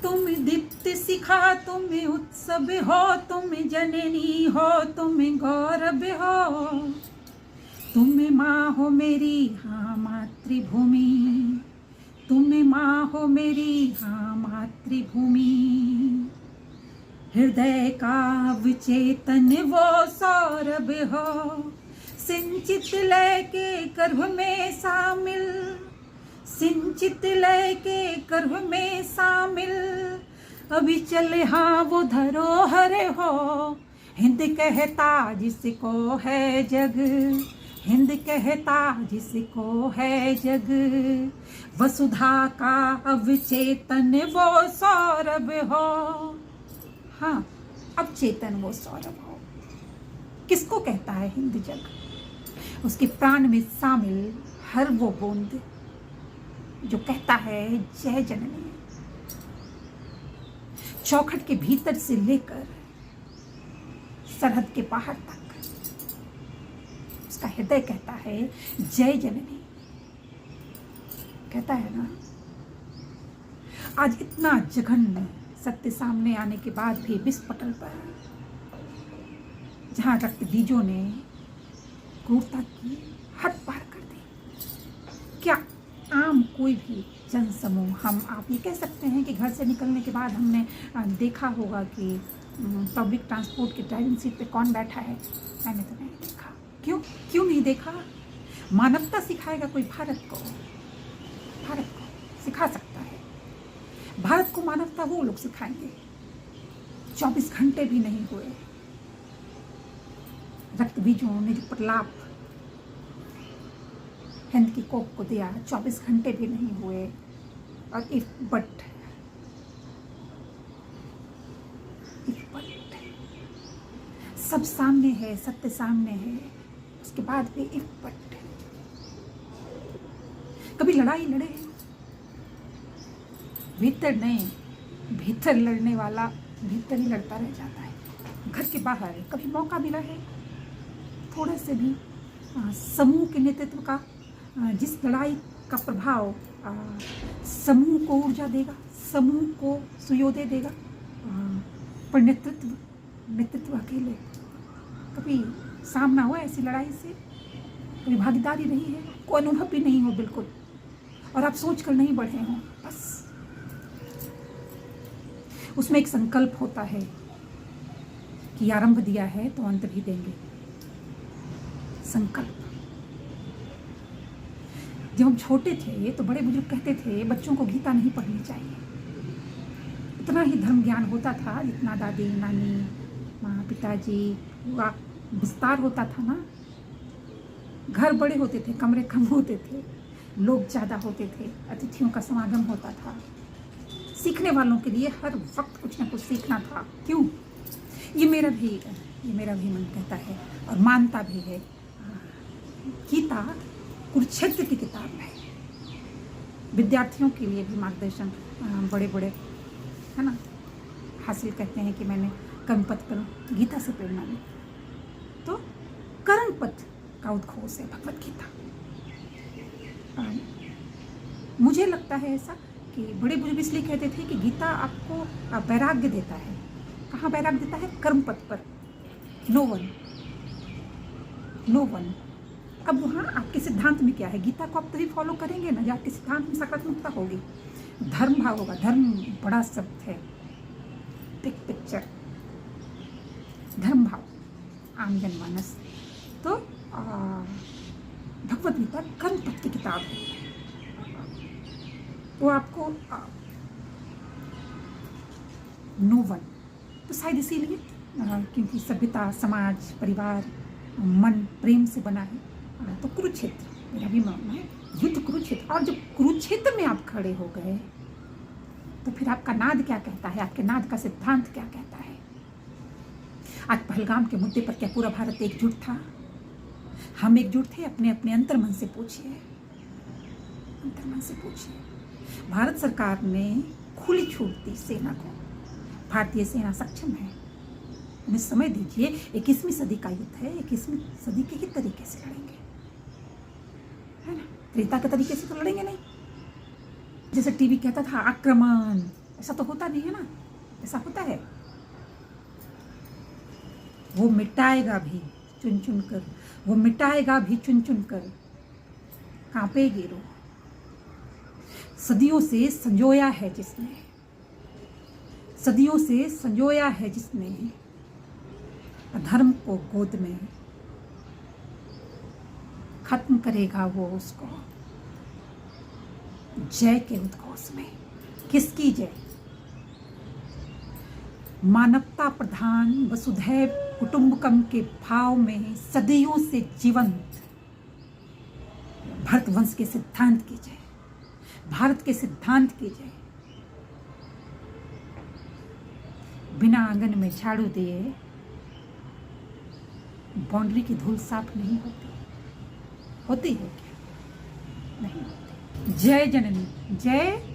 तुम दीप्ति शिखा, तुम उत्सव हो, तुम जननी हो, तुम गौरव हो। तुम माँ हो मेरी हाँ मातृभूमि, तुम माँ हो मेरी हाँ मातृभूमि। हृदय का विचेतन वो सौरभ हो, सिंचित लय के गर्भ में शामिल, सिंचित लय के गर्भ में शामिल। अभी चले हाँ वो धरोहर हो, हिंद कहता जिसको है जग, हिंद कहता जिसको है जग। वसुधा का अवचेतन वो सौरभ हो, हाँ अब चेतन वो सौरभ हो। किसको कहता है हिंद जग? उसके प्राण में शामिल हर वो बूंद जो कहता है जय जननी। चौखट के भीतर से लेकर सरहद के बाहर तक उसका हृदय कहता है जय जननी। कहता है ना। आज इतना जघन्य सत्य सामने आने के बाद भी विस्पटल पर जहां रक्त बीजों ने क्रूरता की हद पार कर दी, क्या आम कोई भी जन समूह, हम आप ये कह सकते हैं कि घर से निकलने के बाद हमने देखा होगा कि पब्लिक ट्रांसपोर्ट की ड्राइविंग सीट पे कौन बैठा है? मैंने तो नहीं देखा। क्यों नहीं देखा? मानवता सिखाएगा कोई भारत को? भारत को सिखा सकता है। भारत को मानवता वो लोग सिखाएंगे। 24 घंटे भी नहीं हुए रक्त बीजों ने जो प्रलाप हिंद की कोख को दिया, 24 घंटे भी नहीं हुए। और इफ बट सब सामने है, सत्य सामने है, उसके बाद भी इफ बट। कभी लड़ाई लड़े, भीतर नहीं, भीतर लड़ने वाला भीतर ही लड़ता रह जाता है। घर के बाहर कभी मौका मिला है थोड़े से भी समूह के नेतृत्व का, जिस लड़ाई का प्रभाव समूह को ऊर्जा देगा, समूह को सुयोदय देगा, पर नेतृत्व अकेले कभी सामना हुआ ऐसी लड़ाई से? कभी भागीदारी रही है? कोई अनुभव भी नहीं हो बिल्कुल, और आप सोच कर नहीं बढ़े हों। बस उसमें एक संकल्प होता है कि आरंभ दिया है तो अंत भी देंगे। संकल्प। जब हम छोटे थे तो बड़े बुजुर्ग कहते थे बच्चों को गीता नहीं पढ़नी चाहिए। इतना ही धर्म ज्ञान होता था जितना दादी नानी माँ पिताजी का विस्तार होता था ना। घर बड़े होते थे, कमरे कम होते थे, लोग ज़्यादा होते थे, अतिथियों का समागम होता था। सीखने वालों के लिए हर वक्त कुछ ना कुछ सीखना था। क्यों? ये मेरा भी मन कहता है और मानता भी है। गीता कुरुक्षेत्र की किताब है। विद्यार्थियों के लिए भी मार्गदर्शन बड़े बड़े है ना हासिल करते हैं कि मैंने कर्मपथ पर गीता से प्रेरणा ली। तो कर्मपथ का उद्घोष है भगवत गीता। मुझे लगता है ऐसा कि बड़े बुजुर्ग इसलिए कहते थे कि गीता आपको वैराग्य देता है। कहाँ वैराग्य देता है? कर्मपथ पर। No one. अब वहाँ आपके सिद्धांत में क्या है? गीता को आप तभी फॉलो करेंगे ना जब आपके सिद्धांत में सकारात्मकता होगी, धर्म भाव होगा। धर्म बड़ा शब्द है, बिग पिक्चर, धर्म भाव, आम जनमानस। तो भगवत गीता कर्मपथ की किताब है। वो आपको नो वन, तो शायद इसीलिए क्योंकि सभ्यता, समाज, परिवार, मन प्रेम से बना है। तो कुरुक्षेत्र मेरा भी मानना है, युद्ध कुरुक्षेत्र। और जब कुरुक्षेत्र में आप खड़े हो गए तो फिर आपका नाद क्या कहता है? आपके नाद का सिद्धांत क्या कहता है? आज पहलगाम के मुद्दे पर क्या पूरा भारत एकजुट था? हम एकजुट थे? अपने अपने अंतर्मन से पूछिए, अंतर्मन से पूछिए। भारत सरकार ने खुली छूट दी सेना को। भारतीय सेना सक्षम है। उन्हें समय दीजिए। 21वीं सदी का युद्ध है, 21वीं सदी के ही तरीके से लड़ेंगे, है ना? त्रेता के तरीके से तो लड़ेंगे नहीं। जैसे टीवी कहता था आक्रमण, ऐसा तो होता नहीं है ना, ऐसा होता है। वो मिटाएगा भी चुन चुन कर, वो मिटाएगा भी चुन चुन कर, कांपेगी रूह। सदियों से संजोया है जिसने, सदियों से संजोया है जिसने अधर्म को गोद में, खत्म करेगा वो उसको जय के उद्घोष में। किसकी जय? मानवता प्रधान वसुधैव कुटुंबकम के भाव में सदियों से जीवंत भारत वंश के सिद्धांत की जय, भारत के सिद्धांत की जय। बिना आंगन में झाड़ू दिए बाउंड्री की धूल साफ नहीं होती, होती है क्या? नहीं होती। जय जननी, जय